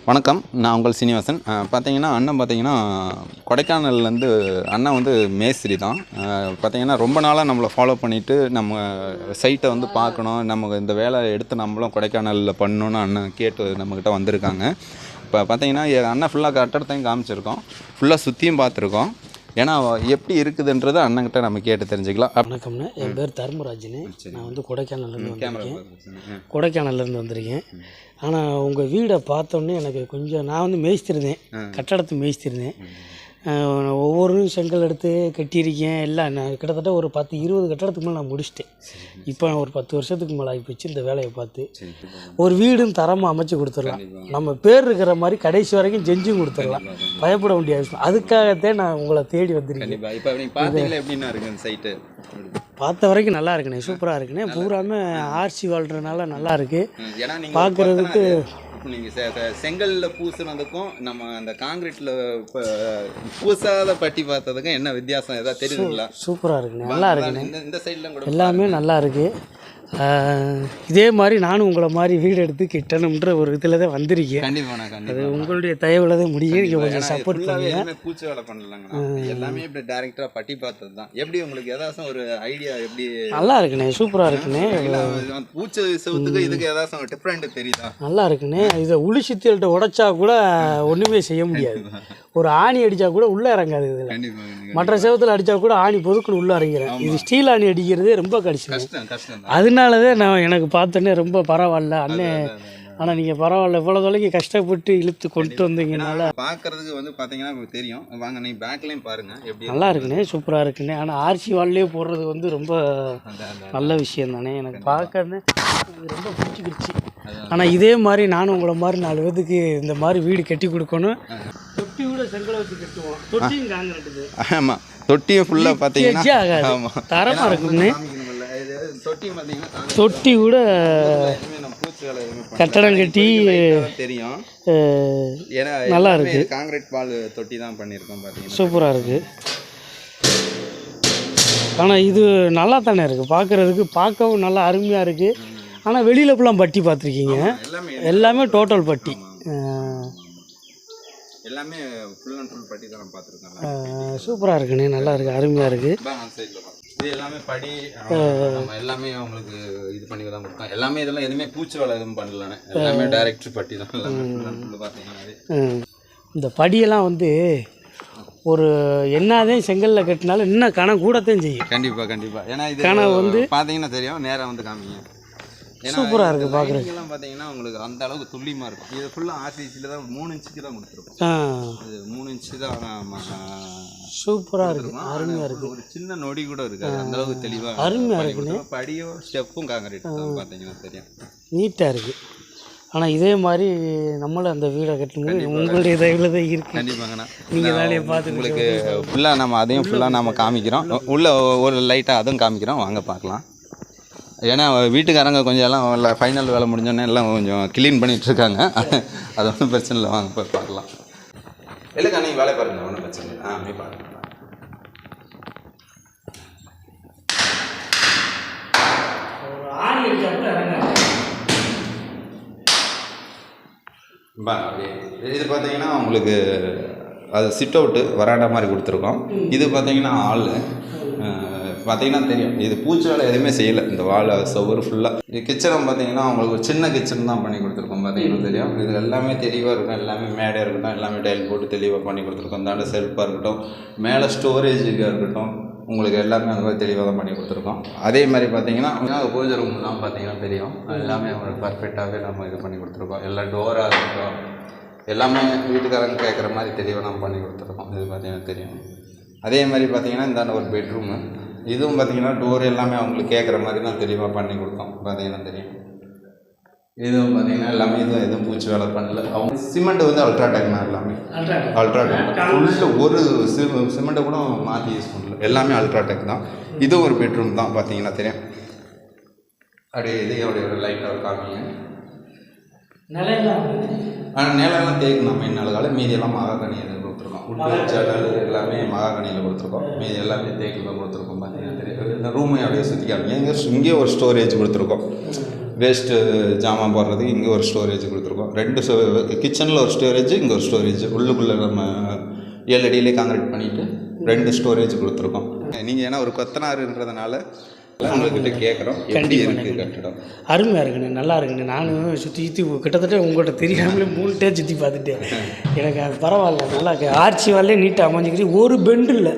வணக்கம், நான் உங்கள் சீனிவாசன். பார்த்தீங்கன்னா அண்ணன் பார்த்தீங்கன்னா கொடைக்கானல்லேருந்து அண்ணன் வந்து மேஸ்திரி தான். பார்த்தீங்கன்னா ரொம்ப நாளாக நம்மளை ஃபாலோ பண்ணிவிட்டு நம்ம சைட்டை வந்து பார்க்கணும், நம்ம இந்த வேலை எடுத்து நம்மளும் கொடைக்கானலில் பண்ணணுன்னு அண்ணன் கேட்டு நம்மக்கிட்ட வந்திருக்காங்க. இப்போ பார்த்தீங்கன்னா அண்ணன் ஃபுல்லாக கட்டடத்தையும் காமிச்சிருக்கோம், ஃபுல்லாக சுற்றியும் பார்த்துருக்கோம். ஏன்னா எப்படி இருக்குதுன்றதை அண்ணன்கிட்ட நம்ம கேட்டு தெரிஞ்சுக்கலாம். வணக்கம்ண்ணே, என் பேர் தர்மராஜ்னு. நான் வந்து கொடைக்கானல்லேருந்து வந்திருக்கேன். ஆனால் உங்கள் வீடை பார்த்தோன்னே எனக்கு கொஞ்சம், நான் வந்து மேய்ச்சிருந்தேன், கட்டடத்தை மேய்ச்சிருந்தேன். ஒவ்வொரு செங்கல் எடுத்து கட்டியிருக்கேன். எல்லாம் நான் கிட்டத்தட்ட ஒரு 10-20 கட்டடத்துக்கு மேலே நான் முடிச்சிட்டேன். இப்போ நான் ஒரு 10 வருஷத்துக்கு மேலே ஆகிப்போச்சு இந்த வேலையை பார்த்து. ஒரு வீடும் தரமாக அமைச்சு கொடுத்துடலாம், நம்ம பேர் இருக்கிற மாதிரி கடைசி வரைக்கும் செஞ்சும் கொடுத்துடலாம், பயப்பட வேண்டிய அவசியம். அதுக்காகத்தான் நான் உங்களை தேடி வந்திருக்கேன். பார்த்த வரைக்கும் நல்லா இருக்குண்ணே, சூப்பராக இருக்குண்ணே. பூராமே ஆர்சி வாழ்கிறதுனால நல்லா இருக்குது பார்க்குறதுக்கு. நீங்கள் செங்கலில் பூசுனதுக்கும் நம்ம அந்த காங்கிரீட்டில் இப்போ பூசாத பட்டி பார்த்ததுக்கும் என்ன வித்தியாசம் எதாவது தெரியுதுங்களா? சூப்பராக இருக்குண்ணே, நல்லா இருக்குண்ணே. இந்த சைட்லாம் கூட எல்லாமே நல்லா இருக்குது. இதே மாதிரி நானும் உங்களை மாதிரி வீடு எடுத்து கிட்டணுன்ற ஒரு இதில் தான் வந்திருக்கேன். கண்டிப்பாண்ணா, அது உங்களுடைய தயவுல தான் முடியும். நீங்கள் கொஞ்சம் சப்போர்ட் பண்ணுங்க. பூச்சி வேலை பண்ணலாங்கண்ணா, எல்லாமே இப்படி டேரெக்டாக பட்டி பார்த்தது தான். எப்படி உங்களுக்கு ஏதாச்சும் ஒரு ஐடியா? எப்படி நல்லா இருக்குண்ணே, சூப்பராக இருக்குண்ணே. பூச்சி செவத்துக்கு இதுக்கு ஏதாச்சும் டிஃப்ரெண்ட் தெரியுதா? நல்லா இருக்குண்ணே. இதை உளிசித்தியல்கிட்ட உடைச்சா கூட ஒன்றுமே செய்ய முடியாது. ஒரு ஆணி அடித்தா கூட உள்ளே இறங்காது. இதில் மற்ற செவத்தில் அடித்தா கூட ஆணி பொதுக்குன்னு உள்ளே இறங்கிறேன். இது ஸ்டீல் ஆணி அடிக்கிறதே ரொம்ப கஷ்டம். அதனால தான் நான் எனக்கு பார்த்தோன்னே ரொம்ப பரவாயில்ல அண்ணே. ஆனால் நீங்கள் பரவாயில்ல, இவ்வளோ தொலைக்கு கஷ்டப்பட்டு இழுத்து கொண்டு வந்தீங்கனால பார்க்குறதுக்கு வந்து பார்த்தீங்கன்னா தெரியும். வாங்க, நீ பேக்லேயும் பாருங்கள், எப்படி நல்லா இருக்குண்ணே, சூப்பராக இருக்குண்ணே. ஆனால் ஆர்சி வால்லே போடுறது வந்து ரொம்ப நல்ல விஷயம் தானே. எனக்கு பார்க்கறது ரொம்ப பிடிச்சிக்கிடுச்சு. ஆனால் இதே மாதிரி நானும் உங்களை மாதிரி 4 பேத்துக்கு இந்த மாதிரி வீடு கட்டி கொடுக்கணும். தொட்டி கூட செங்கலை வச்சு கட்டுவோம், தொட்டியும் காங்கிரீட்டு. ஆமாம், தொட்டியும் ஃபுல்லாக பார்த்தீங்கன்னா ஆகாது, தரமாக இருக்குண்ணே. தொட்டி கூட கட்டடம் கட்டி தெரியும், நல்லா இருக்கு. காங்கிரீட் வால் தொட்டி தான் பண்ணியிருக்கோம், பார்த்தீங்கன்னா சூப்பராக இருக்குது. ஆனால் இது நல்லா தானே இருக்குது பார்க்குறதுக்கு, பார்க்கவும் நல்லா அருமையாக இருக்குது. ஆனால் வெளியில் ஃபுல்லாக பட்டி பார்த்துருக்கீங்க, எல்லாமே டோட்டல் பட்டி, எல்லாமே ஃபுல் அண்ட் ஃபுல் பட்டி தான் பார்த்துருக்கேன். சூப்பராக இருக்குண்ணே, நல்லா இருக்குது, அருமையாக இருக்குது. இது எல்லாமே படி எல்லாமே அவங்களுக்கு இது பண்ணி தான் கொடுத்தோம். எல்லாமே இதெல்லாம் எதுவுமே பூச்சி வேலை எதுவும் பண்ணலண்ணே, எல்லாமே டைரக்ட் பட்டி தான். எல்லாமே பார்த்தீங்கன்னா இந்த படியெல்லாம் வந்து ஒரு என்னதான் செங்கல்ல கட்டினாலும் இன்னும் கணம் கூடத்தான் செய்யும். கண்டிப்பாக. ஏன்னா இது கணம் வந்து பார்த்தீங்கன்னா தெரியும், நேராக வந்து காமிங்க. சூப்பராக இருக்குது பார்க்குறது. எல்லாம் பார்த்தீங்கன்னா உங்களுக்கு அந்த அளவுக்கு துல்லியமாக இருக்கும். இது ஃபுல்லாக ஆர்சிசியில் தான் 3 இன்ச்சுக்கு தான் கொடுத்துருக்கோம். இது 3 இன்ச்சு தான். சூப்பராக இருக்குது, அருமையாக இருக்குது. ஒரு சின்ன நொடி கூட இருக்காது, அந்த அளவுக்கு தெளிவாக அருமையாக இருக்குண்ணே. படியோ ஸ்டெப்பும் காங்கிரீட் பார்த்தீங்கன்னா தெரியும், நீட்டாக இருக்குது. ஆனால் இதே மாதிரி நம்மளும் அந்த வீடை கட்டணும், உங்களுடைய தயவில் தான் இருக்குது. கண்டிப்பாங்கண்ணா. நீங்கள் வேலையை பார்த்து உங்களுக்கு ஃபுல்லாக நம்ம அதையும் ஃபுல்லாக நம்ம காமிக்கிறோம். உள்ள ஒரு லைட்டாக அதுவும் காமிக்கிறோம், வாங்க பார்க்கலாம். ஏன்னா வீட்டுக்காரங்க கொஞ்சம் எல்லாம் ஃபைனல் வேலை முடிஞ்சோடனே எல்லாம் கொஞ்சம் க்ளீன் பண்ணிகிட்ருக்காங்க, அது ஒன்றும் பிரச்சனை இல்லை, வாங்க போய் பார்க்கலாம். இல்லைக்கா, நீங்கள் வேலை பாருங்கள், ஒன்றும் பிரச்சனை இல்லை. அப்படி பாருங்கள். இது பார்த்தீங்கன்னா உங்களுக்கு அது சிட் அவுட்டு வராண்டா மாதிரி கொடுத்துருக்கோம். இது பார்த்தீங்கன்னா ஹாலு பார்த்தீங்கன்னா தெரியும், இது பூச்சி வேலை எதுவுமே செய்யலை. இந்த வாழை சவுறு ஃபுல்லாக. இது கிச்சனம் பார்த்தீங்கன்னா உங்களுக்கு ஒரு சின்ன கிச்சன் தான் பண்ணி கொடுத்துருக்கோம், பார்த்தீங்கன்னா தெரியும். இது எல்லாமே தெளிவாக இருக்கும், எல்லாமே மேடையாக இருக்கட்டும், எல்லாமே டைல் போட்டு தெளிவாக பண்ணி கொடுத்துருக்கோம். இந்தாண்ட செல்ஃபாக இருக்கட்டும், மேலே ஸ்டோரேஜுக்காக இருக்கட்டும், உங்களுக்கு எல்லாமே அந்த மாதிரி தெளிவாக தான் பண்ணி கொடுத்துருக்கோம். அதே மாதிரி பார்த்தீங்கன்னா பூஜை ரூம்லாம் பார்த்தீங்கன்னா தெரியும், எல்லாமே உங்களுக்கு பர்ஃபெக்டாகவே நம்ம இது பண்ணி கொடுத்துருக்கோம். எல்லா டோராக இருக்கட்டும், எல்லாமே வீட்டுக்காரங்க கேட்குற மாதிரி தெளிவாக நம்ம பண்ணி கொடுத்துருக்கோம். இது பார்த்தீங்கன்னா தெரியும். அதே மாதிரி பார்த்தீங்கன்னா இந்தாண்ட ஒரு பெட்ரூமு, இதுவும் பார்த்தீங்கன்னா டோர் எல்லாமே அவங்களுக்கு கேட்குற மாதிரி தான் தெளிவாக பண்ணி கொடுத்தோம், பார்த்தீங்கன்னா தெரியும். இதுவும் பார்த்தீங்கன்னா எல்லாமே எதுவும் பூச்சி வேலை பண்ணல. அவங்க சிமெண்ட் வந்து அல்ட்ராடெக்னா, எல்லாமே அல்ட்ராடெக், ஃபுல்லு ஒரு சிமெண்ட்டை கூட மாற்றி யூஸ் பண்ணல, எல்லாமே அல்ட்ராடெக் தான். இதுவும் ஒரு பெட்ரூம் தான், பார்த்தீங்கன்னா தெரியும். அப்படியே இதையும் அப்படியே ஒரு லைட்டாக காமிங்க. நிலம்லாம் தேக்கு நம்ம இன்னொரு மீதியெல்லாம் மகாகனி கொடுத்துருக்கோம். உட்டு ஜன்னல் எல்லாமே மகாகனியில் கொடுத்துருக்கோம், மீதி எல்லாமே தேக்கில் தான் கொடுத்துருக்கோம். பார்த்தீங்கன்னா தெரியும். இந்த ரூமை அப்படியே சுற்றி காமிங்க. இங்கே ஒரு ஸ்டோரேஜ் கொடுத்துருக்கோம். வேஸ்ட்டு ஜாமான் போடுறதுக்கு இங்கே ஒரு ஸ்டோரேஜ் கொடுத்துருக்கோம். 2 கிச்சனில் ஒரு ஸ்டோரேஜ், இங்கே ஒரு ஸ்டோரேஜ். உள்ளுக்குள்ளே நம்ம 7 அடியிலே காங்கிரீட் பண்ணிவிட்டு 2 ஸ்டோரேஜ் கொடுத்துருக்கோம். நீங்கள் ஏன்னா ஒரு கொத்தனாருன்றதுனால உங்கள்கிட்ட கேட்குறோம், எப்படி இருக்குது கட்டடம்? அருமையாக இருக்குண்ணே, நல்லா இருக்குண்ணே. நானும் சுற்றி கிட்டத்தட்ட உங்கள்கிட்ட தெரியாமலே 3 டேர் சுற்றி பார்த்துட்டேன். எனக்கு அது பரவாயில்ல, நல்லா இருக்கு. ஆர்ச்சி வாலே நீட்டாக அமைஞ்சிக்கிட்டு ஒரு பெண்டு இல்லை.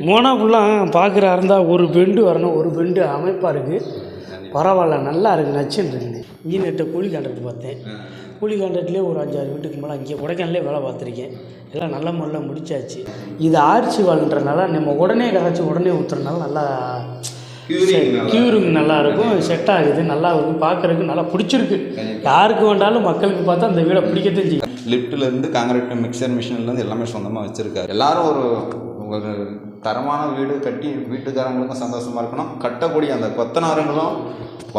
மோனா ஃபுல்லாக பார்க்குறா இருந்தால் ஒரு பெண்டு வரணும், ஒரு பெண்டு அமைப்பாக இருக்குது. பரவாயில்ல, நல்லா இருக்குது, நச்சுன்னு இருக்குண்ணே. இன்ஜினியர்கிட்ட கூலி கான்ட்ராக்ட் பார்த்தேன். கூலி கான்ட்ராக்ட்லேயே ஒரு 5-6 வீட்டுக்கு மேலே அங்கே கொடைக்கானலே வேலை பார்த்துருக்கேன். எல்லாம் நல்ல முறையில் முடிச்சாச்சு. இது ஆர்ச்சி வால்ன்றனால நம்ம உடனே கரைச்சி உடனே ஊற்றுறதுனால நல்லா க்யூரிங் நல்லா இருக்கும், செட் ஆகுது, நல்லா இருக்கும், பார்க்குறதுக்கு நல்லா பிடிச்சிருக்கு. யாருக்கு வேண்டாலும் மக்களுக்கு பார்த்தா அந்த வீடை பிடிக்கத்தான் செய்யும். லிஃப்ட்லேருந்து காங்கிரீட் மிக்சர் மிஷின்லேருந்து எல்லாமே சொந்தமாக வச்சுருக்காரு. எல்லோரும் ஒரு தரமான வீடு கட்டி வீட்டுக்காரங்களுக்கும் சந்தோஷமாக இருக்கணும், கட்டக்கூடிய அந்த கொத்தனாருங்களும்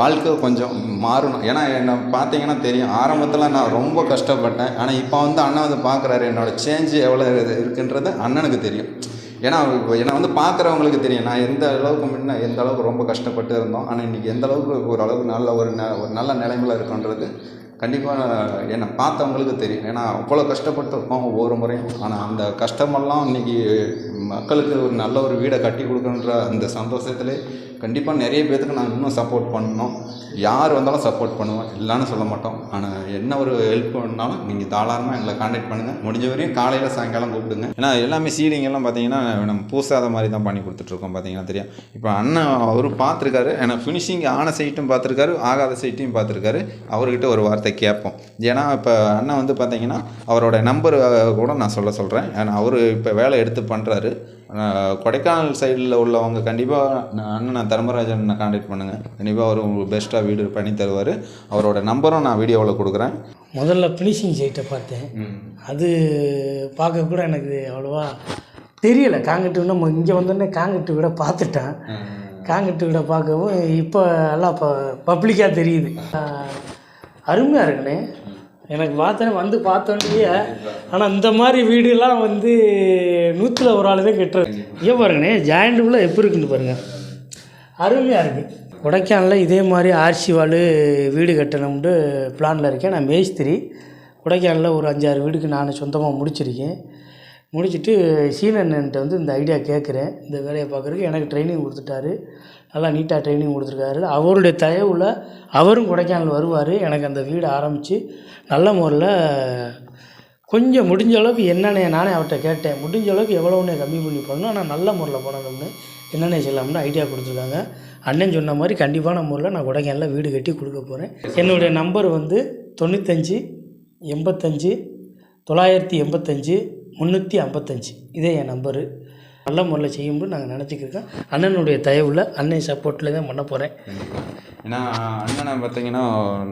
வாழ்க்கை கொஞ்சம் மாறணும். ஏன்னா என்னை பார்த்தீங்கன்னா தெரியும், ஆரம்பத்தில் நான் ரொம்ப கஷ்டப்பட்டேன். ஆனால் இப்போ அண்ணன் பார்க்குறாரு, என்னோடய சேஞ்சு எவ்வளோ இருக்குன்றது அண்ணனுக்கு தெரியும். ஏன்னா என்னை பார்க்குறவங்களுக்கு தெரியும் நான் எந்த அளவுக்கு எந்த அளவுக்கு ரொம்ப கஷ்டப்பட்டு இருந்தோம். ஆனால் இன்றைக்கி எந்த அளவுக்கு ஓரளவுக்கு நல்ல ஒரு நல்ல நிலைமையில் இருக்குன்றது கண்டிப்பாக என்னை பார்த்தவங்களுக்கு தெரியும். ஏன்னா அவ்வளோ கஷ்டப்பட்டு இருக்கோம் ஒவ்வொரு முறையும். ஆனால் அந்த கஷ்டமெல்லாம் இன்றைக்கி மக்களுக்கு ஒரு நல்ல ஒரு வீடை கட்டி கொடுக்குன்ற அந்த சந்தோஷத்துலேயே கண்டிப்பாக நிறைய பேர்த்துக்கு நான் இன்னும் சப்போர்ட் பண்ணணும். யார் வந்தாலும் சப்போர்ட் பண்ணுவேன், இல்லைன்னு சொல்ல மாட்டோம். ஆனால் என்ன ஒரு ஹெல்ப் பண்ணாலும் நீங்கள் தாராளமாக எங்களை கான்டாக்ட் பண்ணுங்கள். முடிஞ்ச வரையும் காலையில் சாயங்காலம் கூப்பிடுங்க. ஏன்னா எல்லாமே சீலிங் எல்லாம் பார்த்தீங்கன்னா நம்ம பூசாத மாதிரி தான் பண்ணி கொடுத்துட்ருக்கோம். பார்த்தீங்கன்னா தெரியும். இப்போ அண்ணன் அவர் பார்த்துருக்காரு, ஏன்னா ஃபினிஷிங் ஆன சைட்டும் பார்த்துருக்காரு, ஆகாத சைட்டையும் பார்த்துருக்காரு. அவர்கிட்ட ஒரு வார்த்தை கேட்போம். ஏன்னா இப்போ அண்ணன் பார்த்தீங்கன்னா அவரோட நம்பர் கூட நான் சொல்கிறேன். ஏன்னா அவர் இப்போ வேலை எடுத்து பண்ணுறாரு. கொடைக்கானல் சைடில் உள்ளவங்க கண்டிப்பாக அண்ணன் தர்மராஜன் கான்டாக்ட் பண்ணுங்கள். கண்டிப்பாக அவர் உங்களுக்கு பெஸ்ட்டாக வீடு பண்ணி தருவார். அவரோட நம்பரும் நான் வீடியோவில் கொடுக்குறேன். முதல்ல ஃபினிஷிங் சைட்டை பார்த்தேன். அது பார்க்க கூட எனக்கு அவ்வளோவா தெரியலை. காங்கிரீட்டு நம்ம இங்கே வந்தோடனே காங்கிரீட்டு வீடை பார்த்துட்டேன். காங்கிரீட்டு வீடை பார்க்கவும் இப்போ எல்லாம் பப்ளிக்காக தெரியுது. அருமையாக இருக்குண்ணே. எனக்கு பார்த்தோன்னே ஆனால் இந்த மாதிரி வீடுலாம் 100ல் ஒரு ஆள் தான் கட்டுறது. ஏன் பாருங்கண்ணே, ஜாயிண்ட்டுக்குள்ளே எப்படி இருக்குன்னு பாருங்கள், அருமையாக இருக்குது. கொடைக்கானலில் இதே மாதிரி ஆர்ச்சி வால் வீடு கட்டணும்னு பிளானில் இருக்கேன். நான் மேஸ்திரி. கொடைக்கானலில் ஒரு 5-6 வீடுக்கு நான் சொந்தமாக முடிச்சிருக்கேன். முடிச்சுட்டு சீனன்ட்ட இந்த ஐடியா கேட்குறேன். இந்த வேலையை பார்க்குறதுக்கு எனக்கு ட்ரைனிங் கொடுத்துட்டாரு. நல்லா நீட்டாக ட்ரைனிங் கொடுத்துருக்காரு. அவருடைய தயவில் அவரும் கொடைக்கானல் வருவார். எனக்கு அந்த வீடு ஆரம்பித்து நல்ல முறையில் கொஞ்சம் முடிஞ்ச அளவுக்கு என்னென்ன நானே அவர்கிட்ட கேட்டேன், முடிஞ்ச அளவுக்கு எவ்வளோன்னு கம்மி பண்ணி பண்ணணும், ஆனால் நல்ல முறையில் பண்ணணும்னு என்னென்ன செய்யலாம்னு ஐடியா கொடுத்துருக்காங்க. அண்ணன் சொன்ன மாதிரி கண்டிப்பான முறையில் நான் கொடைக்கானலில் வீடு கட்டி கொடுக்க போகிறேன். என்னுடைய நம்பர் 95 85 985 355. இதே என் நம்பரு. நல்ல முறையில் செய்யும்போது நாங்கள் நினச்சிக்கிருக்கோம். அண்ணனுடைய தயவில் அண்ணன் சப்போர்ட்டில் தான் பண்ண போகிறேன். ஏன்னா அண்ணனை பார்த்தீங்கன்னா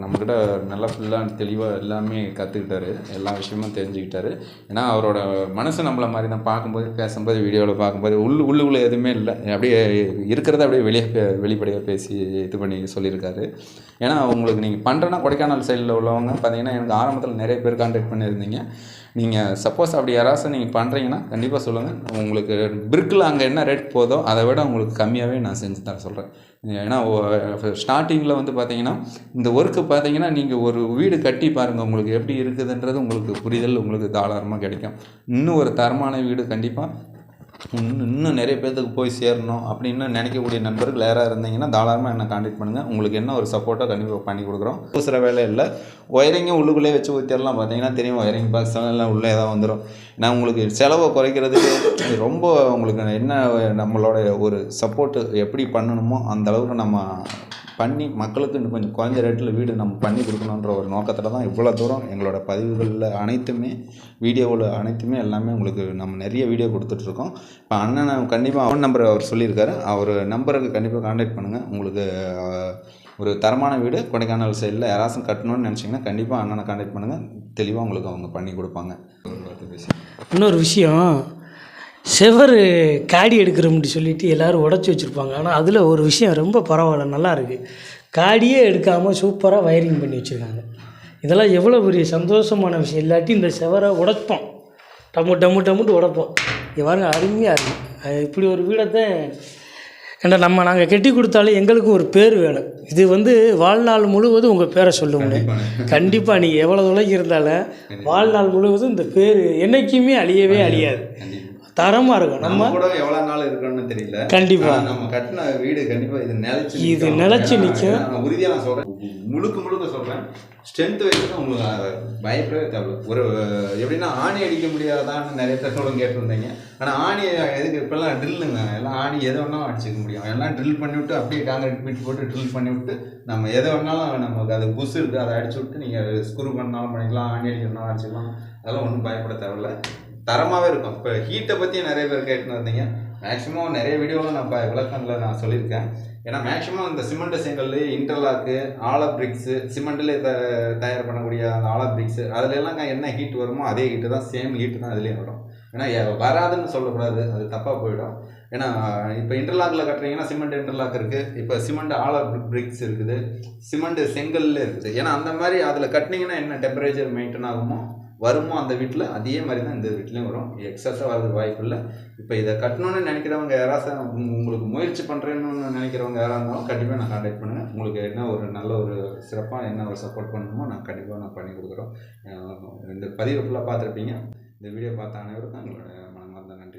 நம்மக்கிட்ட நல்லா ஃபுல்லாக தெளிவாக எல்லாமே கற்றுக்கிட்டாரு, எல்லா விஷயமும் தெரிஞ்சுக்கிட்டாரு. ஏன்னா அவரோட மனசு நம்மளை மாதிரி தான் பார்க்கும்போது, பேசும்போது, வீடியோவில் பார்க்கும்போது உள்ளுக்குள்ளே எதுவுமே இல்லை, அப்படியே இருக்கிறத அப்படியே வெளிப்படையாக பேசி இது பண்ணி சொல்லியிருக்காரு. ஏன்னா உங்களுக்கு நீங்கள் பண்ணுறேன்னா கொடைக்கானல் சைடில் உள்ளவங்க பார்த்தீங்கன்னா எனக்கு ஆரம்பத்தில் நிறைய பேர் கான்டாக்ட் பண்ணியிருந்தீங்க. நீங்கள் சப்போஸ் அப்படி யாராச்சும் நீங்கள் பண்ணுறீங்கன்னா கண்டிப்பாக சொல்லுங்கள். உங்களுக்கு பிரிக்கில் அங்கே என்ன ரேட் போதோ அதை விட உங்களுக்கு கம்மியாகவே நான் செஞ்சு தர சொல்கிறேன். ஏன்னா ஸ்டார்டிங்கில் பார்த்தீங்கன்னா இந்த ஒர்க்கு பார்த்தீங்கன்னா நீங்கள் ஒரு வீடு கட்டி பாருங்கள், உங்களுக்கு எப்படி இருக்குதுன்றது உங்களுக்கு புரிதல் உங்களுக்கு தாராளமாக கிடைக்கும். இன்னும் ஒரு தரமான வீடு கண்டிப்பாக இன்னும் நிறைய பேர்த்துக்கு போய் சேரணும் அப்படின்னு நினைக்கக்கூடிய நண்பர்கள் யாராக இருந்தீங்கன்னா தாராளமாக என்னை கான்டாக்ட் பண்ணுங்கள். உங்களுக்கு என்ன ஒரு சப்போர்ட்டாக கண்டிப்பாக பண்ணி கொடுக்குறோம். பூசுகிற வேலை இல்லை, ஒயரிங்கும் உள்ளுக்குள்ளே வச்சு ஊற்றிடலாம். பார்த்தீங்கன்னா தெரியும், ஒயரிங் பாக்ஸ் எல்லாம் உள்ளே தான் வந்துடும். நான் உங்களுக்கு செலவை குறைக்கிறதுக்கு ரொம்ப உங்களுக்கு என்ன நம்மளோட ஒரு சப்போர்ட்டு எப்படி பண்ணணுமோ அந்த அளவுக்கு நம்ம பண்ணி மக்களுக்கு இன்னும் கொஞ்சம் குறைஞ்ச ரேட்டில் வீடு நம்ம பண்ணி கொடுக்கணுன்ற ஒரு நோக்கத்தில் தான் இவ்வளோ தூரம் எங்களோட பதிவுகளில் அனைத்துமே வீடியோவில் அனைத்துமே எல்லாமே உங்களுக்கு நம்ம நிறைய வீடியோ கொடுத்துட்ருக்கோம். இப்போ அண்ணனை கண்டிப்பாக ஃபோன் நம்பர் அவர் சொல்லியிருக்காரு, அவர் நம்பருக்கு கண்டிப்பாக கான்டாக்ட் பண்ணுங்கள். உங்களுக்கு ஒரு தரமான வீடு கொடைக்கானல் சைடில் யாராச்சும் கட்டணும்னு நினச்சிங்கன்னா கண்டிப்பாக அண்ணனை கான்டாக்ட் பண்ணுங்கள். தெளிவாக உங்களுக்கு அவங்க பண்ணி கொடுப்பாங்க. இன்னொரு விஷயம், செவர் காடி எடுக்கிறோம்னு சொல்லிட்டு எல்லோரும் உடச்சி வச்சுருப்பாங்க. ஆனால் அதில் ஒரு விஷயம் ரொம்ப பரவாயில்ல, நல்லா இருக்குது. காடியே எடுக்காமல் சூப்பராக வயரிங் பண்ணி வச்சுருக்காங்க. இதெல்லாம் எவ்வளோ பெரிய சந்தோஷமான விஷயம். இல்லாட்டி இந்த செவரை உடைப்போம், டம்முட்டு உடைப்போம். இது பாருங்க, அருமையாக இருக்குது. இப்படி ஒரு வீடத்தை ஏன்னா நாங்கள் கட்டி கொடுத்தாலும் எங்களுக்கு ஒரு பேர் வேணும். இது வந்து வாழ்நாள் முழுவதும் உங்கள் பேரை சொல்லுவோம். கண்டிப்பாக நீங்கள் எவ்வளோ தொலைக்கு இருந்தாலும் வாழ்நாள் முழுவதும் இந்த பேர் என்றைக்குமே அழியவே அழியாது. தரமாக இருக்கும். நம்ம கூட எவ்வளோ நாள் இருக்கணும்னு தெரியல. கண்டிப்பாக நம்ம கட்டின வீடு கண்டிப்பாக இது நிலச்சி நிற்கும். நான் உறுதியாக நான் சொல்கிறேன், முழுக்க சொல்கிறேன். ஸ்ட்ரென்த் வைக்கிறது உங்களுக்கு பயப்படவே தேவை. ஒரு எப்படின்னா ஆணி அடிக்க முடியாதான்னு நிறைய பேரோட கேட்டிருந்தீங்க. ஆனால் ஆணி எதுக்கு இப்போல்லாம் ட்ரில்லுங்க, எல்லாம் ஆணி எதை வேணாலும் அடிச்சிக்க முடியும். எல்லாம் ட்ரில் பண்ணிவிட்டு அப்படியே காங்கிரீட் பீட் போட்டு ட்ரில் பண்ணிவிட்டு நம்ம எதை வேணாலும் நமக்கு அது புஷ் இருக்குது அதை அடிச்சு விட்டு நீங்கள் ஸ்க்ரூ பண்ணாலும் பண்ணிக்கலாம், ஆணி அடிக்கணும்னாலும் அடிச்சிக்கலாம். அதெல்லாம் ஒன்றும் பயப்பட தேவையில்ல, தரமாகவே இருக்கும். இப்போ ஹீட்டை பற்றி நிறைய பேர் கேட்டுன்னு இருந்தீங்க. மேக்ஸிமம் நிறைய வீடியோவில் நான் விளக்கங்களில் நான் சொல்லியிருக்கேன். ஏன்னா மேக்ஸிமம் இந்த சிமெண்ட் செங்கல், இன்டர்லாக்கு, ஆலோ பிரிக்ஸு, சிமெண்ட்டிலே தயார் பண்ணக்கூடிய அந்த ஆலோ பிரிக்ஸு அதுலெல்லாம் என்ன ஹீட் வருமோ அதே ஹீட்டு தான், சேம் ஹீட்டு தான் அதுலேயும் வரும். ஏன்னா வராதுன்னு சொல்லக்கூடாது, அது தப்பாக போயிடும். ஏன்னா இப்போ இன்டர்லாக்கில் கட்டுறீங்கன்னா சிமெண்ட் இன்டர்லாக் இருக்குது, இப்போ சிமெண்ட் ஆலோ பிரிக்ஸ் இருக்குது, சிமெண்ட் செங்கல்ல இருக்குது. ஏன்னா அந்த மாதிரி அதில் கட்டினீங்கன்னா என்ன டெம்பரேச்சர் மெயின்டைன் ஆகுமோ வருமோ அந்த வீட்டில் அதே மாதிரி தான் இந்த வீட்லேயும் வரும். எக்ஸஸாக வரதுக்கு வாய்ப்பு இல்லை. இப்போ இதை கட்டணும்னு நினைக்கிறவங்க யாராவது உங்களுக்கு முயற்சி பண்ணுறேன்னு நினைக்கிறவங்க யாராக இருந்தாலும் கண்டிப்பாக நான் கான்டாக்ட் பண்ணுங்கள். உங்களுக்கு என்ன ஒரு நல்ல ஒரு சிறப்பாக என்ன ஒரு சப்போர்ட் பண்ணணுமோ நான் கண்டிப்பாக நான் பண்ணி கொடுக்குறோம். இந்த பதிவு ஃபுல்லாக பார்த்துருப்பீங்க. இந்த வீடியோ பார்த்த அனைவருக்கும் எங்களோட மனமார்ந்த நன்றி.